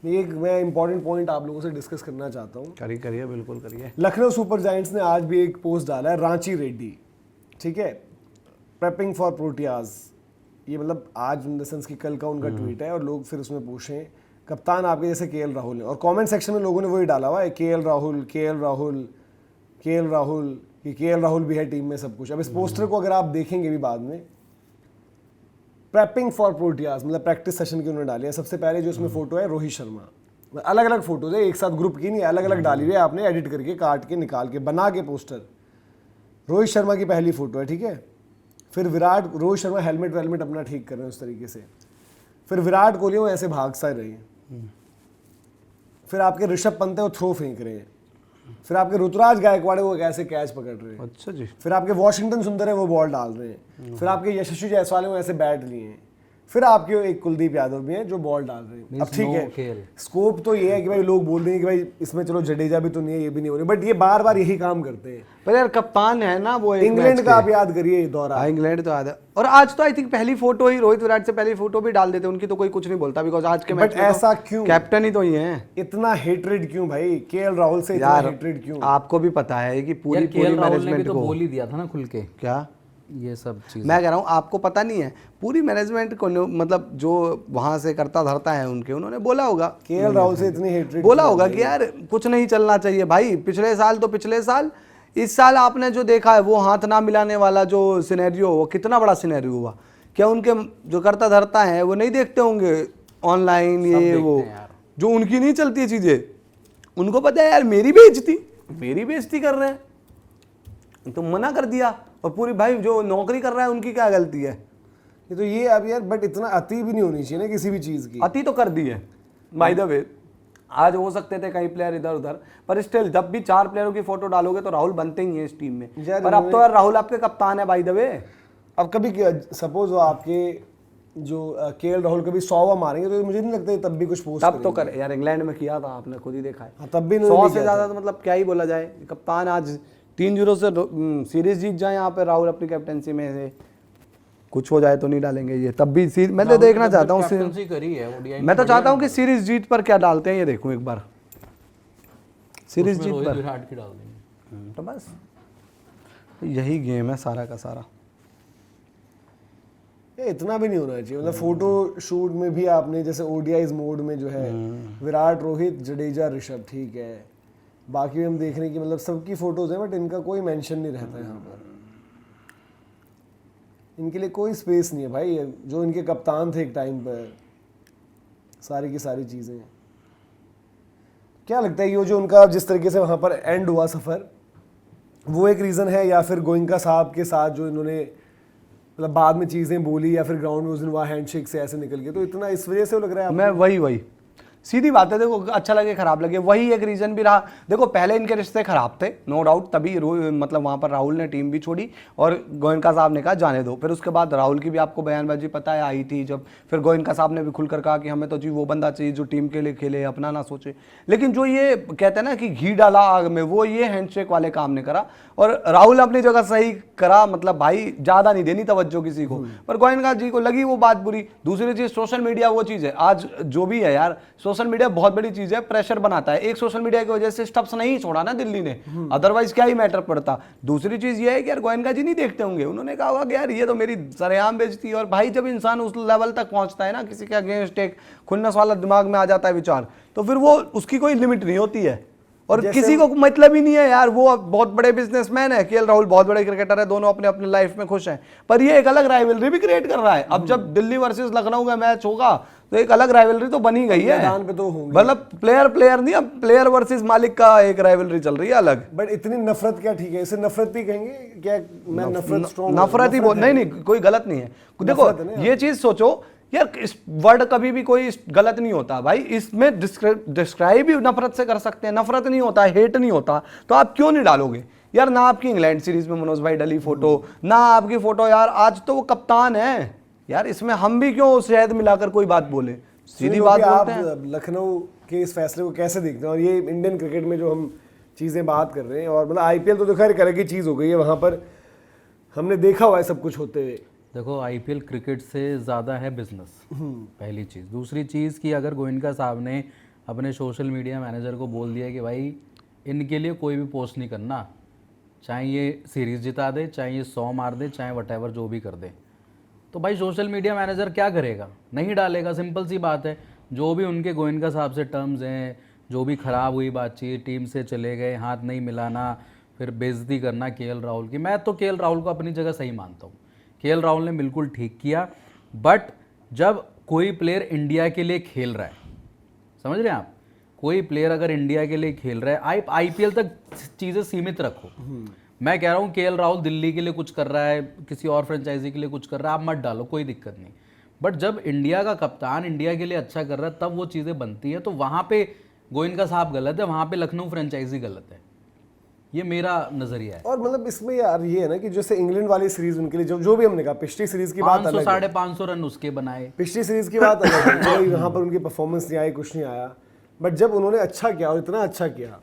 एक मैं important point आप लोगों से डिस्कस करना चाहता हूँ। करिए, बिल्कुल करिए। लखनऊ सुपर जायंट्स ने आज भी एक पोस्ट डाला है, रांची रेड्डी, ठीक है, प्रेपिंग फॉर प्रोटियाज। ये मतलब आज इन द सेंस कि कल का उनका ट्वीट है, और लोग फिर उसमें पूछें कप्तान आपके जैसे केएल राहुल हैं, और कमेंट सेक्शन में लोगों ने वही डाला हुआ है, KL Rahul KL Rahul KL Rahul, कि केएल राहुल भी है टीम में, सब कुछ। अब इस पोस्टर को अगर आप देखेंगे भी बाद में, प्रेपिंग फॉर प्रोटियाज मतलब प्रैक्टिस सेशन की उन्होंने डाली है। सबसे पहले जो उसमें फोटो है रोहित शर्मा, अलग अलग फोटोज है, एक साथ ग्रुप की नहीं, अलग अलग डाली हुई है आपने, एडिट करके काट के निकाल के बना के पोस्टर। रोहित शर्मा की पहली फोटो है, ठीक है। फिर विराट, रोहित शर्मा हेलमेट वेलमेट अपना ठीक कर रहे हैं उस तरीके से। फिर विराट कोहली वो ऐसे भाग सा रहे हैं। फिर आपके ऋषभ पंत है वो थ्रो फेंक रहे हैं। फिर आपके ऋतुराज गायकवाड़ है वो कैसे कैच पकड़ रहे हैं। अच्छा जी। फिर आपके वॉशिंगटन सुंदर है वो बॉल डाल रहे हैं। फिर आपके यशस्वी जायसवाल है वो ऐसे बैट लिए हैं। फिर आपके एक कुलदीप यादव भी हैं जो बॉल डाल रहे हैं। अब ठीक है, स्कोप तो ये है कि भाई लोग बोल रहे हैं कि भाई इसमें चलो जडेजा भी तो नहीं है, ये भी नहीं हो रही, बट ये बार बार यही काम करते हैं। पर यार कप्तान है ना वो, इंग्लैंड का आप याद करिए दौरा। इंग्लैंड तो याद है। और आज तो आई थिंक पहली फोटो ही रोहित विराट से पहली फोटो भी डाल देते, उनकी तो कोई कुछ नहीं बोलता, बिकॉज आज के मैच में ऐसा क्यों, कैप्टन ही तो ही है। इतना हेट्रेड क्यों भाई केएल राहुल से, इतना हेट्रेड क्यों? आपको भी पता है कि पूरी मैनेजमेंट को बोल ही दिया था ना खुल के, क्या ये सब चीज़ मैं कह रहा हूँ, आपको पता नहीं है पूरी मैनेजमेंट को, मतलब जो वहां से करता धरता है उनके, उन्होंने बोला होगा केएल राहुल से इतनी हेट्रेड, बोला होगा कि यार कुछ नहीं चलना चाहिए भाई। पिछले साल तो पिछले साल, इस साल आपने जो देखा है वो हाथ ना मिलाने वाला जो सिनेरियो, वो कितना बड़ा सिनेरियो हुआ। क्या उनके जो करता धरता है वो नहीं देखते होंगे ऑनलाइन ये वो, जो उनकी नहीं चलती है चीजें, उनको पता है यार मेरी बेइज्जती कर रहे हैं, तो मना कर दिया। और पूरी भाई जो नौकरी कर रहा है उनकी क्या गलती है? ये तो ये अब यार, बट इतना अति भी नहीं होनी चाहिए ना किसी भी चीज की। अति तो कर दी है बाय द वे। आज हो सकते थे कई प्लेयर इधर उधर, पर स्टिल जब भी 4 प्लेयरों की फोटो डालोगे तो राहुल बनते ही है इस टीम में। पर अब तो यार राहुल आपके कप्तान है बाय द वे। अब कभी सपोज वो आपके जो केएल राहुल कभी 100 मारेंगे तो मुझे नहीं लगता तब भी कुछ पोस्ट तब तो कर यार, इंग्लैंड में किया था आपने खुद ही देखा है। तब भी 100 से ज्यादा तो मतलब क्या ही बोला जाए। कप्तान आज 3-0 से सीरीज जीत जाए यहाँ पे राहुल अपनी कैप्टनसी में से, कुछ हो जाए तो नहीं डालेंगे ये, तब भी मैं तो देखना चाहता हूँ। मैं तो चाहता हूँ कि सीरीज जीत पर क्या डालते हैं ये देखूं एक बार, सीरीज जीत पर विराट की डाल देंगे तो बस यही गेम है सारा का सारा। ये इतना भी नहीं होना चाहिए, मतलब फोटो शूट में भी आपने जैसे ओडीआईज मोड में जो है विराट, रोहित, जडेजा, ऋषभ, ठीक है, बाकी हम देख रहे हैं कि मतलब सबकी फोटोज हैं, बट इनका कोई मेंशन नहीं रहता यहाँ पर। इनके लिए कोई स्पेस नहीं है भाई, जो इनके कप्तान थे एक टाइम पर, सारी की सारी चीज़ें। क्या लगता है ये जो उनका जिस तरीके से वहाँ पर एंड हुआ सफ़र, वो एक रीज़न है, या फिर गोइंका साहब के साथ जो इन्होंने मतलब बाद में चीज़ें बोली, या फिर ग्राउंड में उस दिन वहाँ हैंडशेक से ऐसे निकल गए, तो इतना इस वजह से लग रहा है? मैं वही सीधी बात है, देखो अच्छा लगे खराब लगे, वही एक रीजन भी रहा। देखो पहले इनके रिश्ते खराब थे नो डाउट, तभी मतलब वहां पर राहुल ने टीम भी छोड़ी और गोयनका साहब ने कहा जाने दो। फिर उसके बाद राहुल की भी आपको बयानबाजी पता है आई थी, जब फिर गोयनका साहब ने भी खुलकर कहा कि हमें तो जी वो बंदा चाहिए जो टीम के लिए खेले, अपना ना सोचे। लेकिन जो ये कहते हैं ना कि घी डाला आग में, वो ये हैंडशेक वाले काम ने करा, और राहुल अपनी जगह सही करा, मतलब भाई ज्यादा नहीं देनी तवज्जो किसी को, पर गोयनका जी को लगी वो बात बुरी। दूसरी चीज सोशल मीडिया वो चीज है, आज जो भी है यार सोशल मीडिया बहुत बड़ी चीज है, प्रेशर बनाता है। एक सोशल मीडिया की वजह से स्टफ्स नहीं छोड़ा ना दिल्ली ने, अदरवाइज क्या ही मैटर पड़ता। दूसरी चीज ये है कि यार गोयनका जी नहीं देखते होंगे, उन्होंने कहा होगा कि यार ये तो मेरी सरेआम बेइज्जती है। और भाई जब इंसान उस लेवल तक पहुंचता है ना, किसी के अगेंस्ट एक खुन्नस वाला दिमाग में आ जाता है विचार, तो फिर वो उसकी कोई लिमिट नहीं होती है, और किसी को मतलब ही नहीं है यार। वो बहुत बड़े बिजनेसमैन है, केएल राहुल बहुत बड़े क्रिकेटर है, दोनों अपने अपने लाइफ में खुश हैं, पर ये एक अलग राइवलरी भी क्रिएट कर रहा है। अब जब दिल्ली वर्सेस लखनऊ का मैच होगा तो एक अलग राइवलरी तो बनी गई है, मतलब प्लेयर नहीं, अब प्लेयर वर्सेस मालिक का एक राइवलरी चल रही है अलग। बट इतनी नफरत क्या ठीक है, इसे नफरत भी कहेंगे क्या? मैं नफरत ही नहीं, कोई गलत नहीं है। देखो ये चीज सोचो यार, इस वर्ड कभी भी कोई गलत नहीं होता भाई, इसमें डिस्क्राइब ही नफरत से कर सकते हैं। नफरत नहीं होता, हेट नहीं होता, तो आप क्यों नहीं डालोगे यार? ना आपकी इंग्लैंड सीरीज में मनोज भाई डली फोटो, ना आपकी फोटो यार, आज तो वो कप्तान है यार, इसमें हम भी क्यों शहद मिलाकर कोई बात बोले? सीधी बात बोलते हैं। आप लखनऊ के इस फैसले को कैसे देखते हैं, और ये इंडियन क्रिकेट में जो हम चीजें बात कर रहे हैं, और मतलब आईपीएल तो खैर एक अलग ही चीज हो गई है, वहां पर हमने देखा हुआ है सब कुछ होते हुए। देखो आईपीएल क्रिकेट से ज़्यादा है बिजनेस, पहली चीज़। दूसरी चीज़ कि अगर गोयनका साहब ने अपने सोशल मीडिया मैनेजर को बोल दिया कि भाई इनके लिए कोई भी पोस्ट नहीं करना, चाहे ये सीरीज़ जिता दे, चाहे ये 100 मार दे, चाहे वटेवर जो भी कर दे। तो भाई सोशल मीडिया मैनेजर क्या करेगा? नहीं डालेगा, सिंपल सी बात है। जो भी उनके गोयनका साहब से टर्म्स हैं, जो भी ख़राब हुई बातचीत, टीम से चले गए, हाथ नहीं मिलाना, फिर बेइज्जती करना केएल राहुल की, मैं तो केएल राहुल को अपनी जगह सही मानता हूँ। केएल राहुल ने बिल्कुल ठीक किया, बट जब कोई प्लेयर इंडिया के लिए खेल रहा है, समझ रहे हैं आप, कोई प्लेयर अगर इंडिया के लिए खेल रहा है, आईपीएल तक चीज़ें सीमित रखो। मैं कह रहा हूँ केएल राहुल दिल्ली के लिए कुछ कर रहा है, किसी और फ्रेंचाइजी के लिए कुछ कर रहा है, आप मत डालो, कोई दिक्कत नहीं। बट जब इंडिया का कप्तान इंडिया के लिए अच्छा कर रहा है तब वो चीज़ें बनती हैं। तो वहाँ पे गोयनका साहब गलत है, वहाँ पे लखनऊ फ्रेंचाइजी गलत है, ये मेरा नजरिया है। और मतलब इसमें यार ये है ना कि जैसे इंग्लैंड वाली सीरीज उनके लिए जो भी हमने कहा, पिछली सीरीज की बात अलग है, 500-550 रन उसके बनाए, पिछली सीरीज की बात अलग है, कोई यहाँ पर उनकी परफॉर्मेंस नहीं आई, कुछ नहीं आया। बट जब उन्होंने अच्छा किया और इतना अच्छा किया,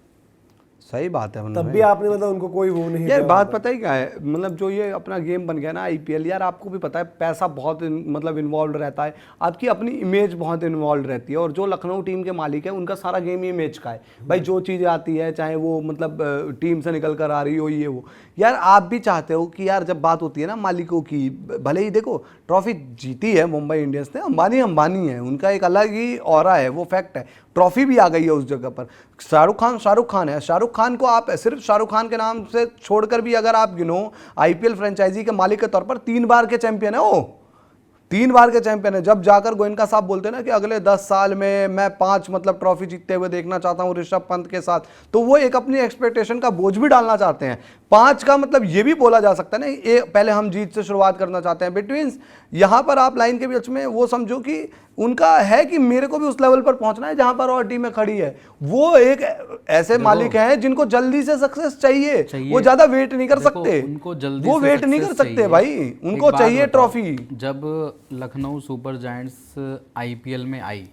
सही बात है, तब भी आपने मतलब उनको कोई वो नहीं यार बात पता ही क्या है, मतलब जो ये अपना गेम बन गया ना आईपीएल, यार आपको भी पता है पैसा बहुत मतलब इन्वॉल्व रहता है, आपकी अपनी इमेज बहुत इन्वॉल्व रहती है। और जो लखनऊ टीम के मालिक है उनका सारा गेम इमेज का है भाई, जो चीज़ें आती है चाहे वो मतलब टीम से निकल कर आ रही हो ये वो, यार आप भी चाहते हो कि यार जब बात होती है ना मालिकों की, भले ही देखो ट्रॉफी जीती है मुंबई इंडियंस ने, अंबानी है, उनका एक अलग ही ऑरा है, वो फैक्ट है, ट्रॉफी भी आ गई है उस जगह पर। शाहरुख खान है, शाहरुख खान को आप सिर्फ शाहरुख खान के नाम से छोड़कर भी अगर आप गिनो, आईपीएल फ्रेंचाइजी के मालिक के तौर पर 3 बार के चैंपियन है वो, 3 बार के चैंपियन है। जब जाकर गोयनका साहब बोलते हैं ना कि अगले 10 साल में मैं 5 मतलब ट्रॉफी जीतते हुए देखना चाहता हूं ऋषभ पंत के साथ, तो वो एक अपनी एक्सपेक्टेशन का बोझ भी डालना चाहते हैं। 5 का मतलब ये भी बोला जा सकता है ना, ये पहले हम जीत से शुरुआत करना चाहते हैं। बिटवीन यहाँ पर आप लाइन के बीच में वो समझो कि उनका है कि मेरे को भी उस लेवल पर पहुंचना है जहां पर और टीमें खड़ी है। वो एक ऐसे मालिक हैं जिनको जल्दी से सक्सेस चाहिए, वो ज्यादा वेट नहीं कर सकते, उनको जल्दी वो वेट नहीं कर सकते भाई, उनको चाहिए ट्रॉफी। जब लखनऊ सुपर जायंट्स आईपीएल में आई,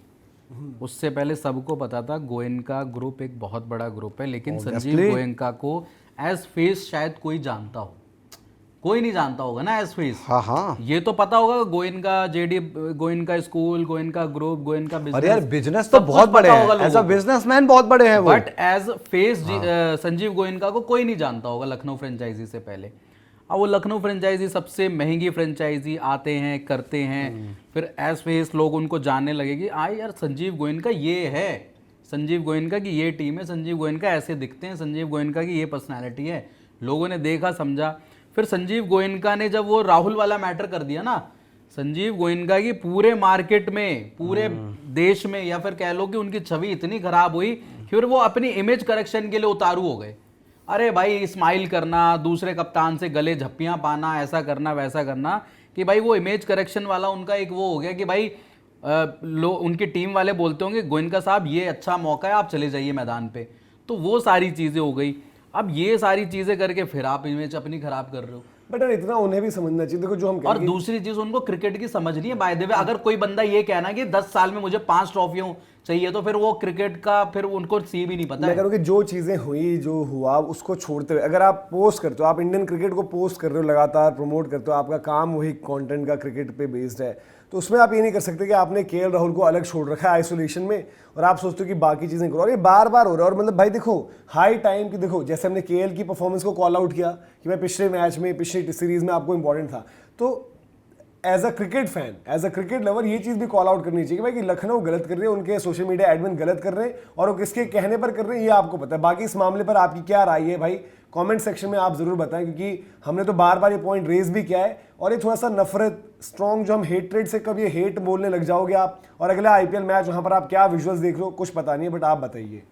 उससे पहले सबको पता था गोयनका ग्रुप एक बहुत बड़ा ग्रुप है, लेकिन संजीव गोयनका को एज फेस शायद कोई जानता हो, कोई नहीं जानता होगा ना एज फेस। हाँ, ये तो पता होगा Goenka JD, Goenka school, Goenka group, Goenka business. अरे यार बिजनेस तो बहुत बड़े हैं, एज अ बिजनेसमैन बहुत बड़े हैं वो, but as face Sanjiv Goenka को कोई नहीं जानता होगा लखनऊ फ्रेंचाइजी से पहले। अब वो लखनऊ फ्रेंचाइजी सबसे महंगी फ्रेंचाइजी, आते हैं करते हैं, फिर एज फेस लोग उनको जानने लगे कि यार संजीव गोयनका ये है, संजीव गोयनका की ये टीम है, संजीव गोयनका ऐसे दिखते हैं, संजीव गोयनका की ये पर्सनैलिटी है। लोगों ने देखा समझा, फिर संजीव गोयनका ने जब वो राहुल वाला मैटर कर दिया ना, संजीव गोयनका की पूरे मार्केट में, पूरे देश में, या फिर कह लो कि उनकी छवि इतनी खराब हुई, फिर वो अपनी इमेज करेक्शन के लिए उतारू हो गए। अरे भाई स्माइल करना, दूसरे कप्तान से गले झप्पियां पाना, ऐसा करना वैसा करना, कि भाई वो इमेज करेक्शन वाला उनका एक वो हो गया कि भाई उनकी टीम वाले बोलते होंगे गोयनका साहब ये अच्छा मौका है, आप चले जाइए मैदान पे। तो वो सारी चीज़ें हो गई। अब ये सारी चीज़ें करके फिर आप इमेज अपनी खराब कर रहे हो। बट यार इतना उन्हें भी समझना चाहिए, देखो जो हम और दूसरी चीज उनको क्रिकेट की समझ नहीं है। बाय द वे, अगर कोई बंदा ये कहना कि 10 साल में मुझे 5 ट्रॉफियों चाहिए, तो फिर वो क्रिकेट का फिर उनको सी भी नहीं पता है। मैं कह रहा हूं कि जो चीजें हुई, जो हुआ, उसको छोड़ते हुए अगर आप पोस्ट करते हो, आप इंडियन क्रिकेट को पोस्ट कर रहे हो, लगातार प्रमोट करते हो, आपका काम वही कंटेंट का क्रिकेट पे बेस्ड है, तो उसमें आप ये नहीं कर सकते कि आपने केएल राहुल को अलग छोड़ रखा है आइसोलेशन में और आप सोचते हो कि बाकी चीजें करो। और ये बार बार हो रहा है। और मतलब भाई देखो, हाई टाइम की, देखो जैसे हमने केएल की परफॉर्मेंस को कॉल आउट किया कि भाई पिछले मैच में, पिछली सीरीज में आपको इंपॉर्टेंट था, तो as a cricket fan, as a cricket lover ये चीज़ भी कॉल आउट करनी चाहिए कि भाई कि लखनऊ गलत कर रही है, उनके सोशल मीडिया एडमिन गलत कर रहे हैं, और वो किसके कहने पर कर रहे हैं ये आपको पता है। बाकी इस मामले पर आपकी क्या राय है भाई, कमेंट सेक्शन में आप जरूर बताएं, क्योंकि हमने तो बार बार ये पॉइंट रेज भी किया है। और ये थोड़ा सा नफरत स्ट्रॉन्ग, जो हम हेट्रेड से कब ये हेट बोलने लग जाओगे आप, और अगला आईपीएल मैच वहां पर आप क्या विजुअल्स देख रहे हो कुछ पता नहीं है, बट आप बताइए।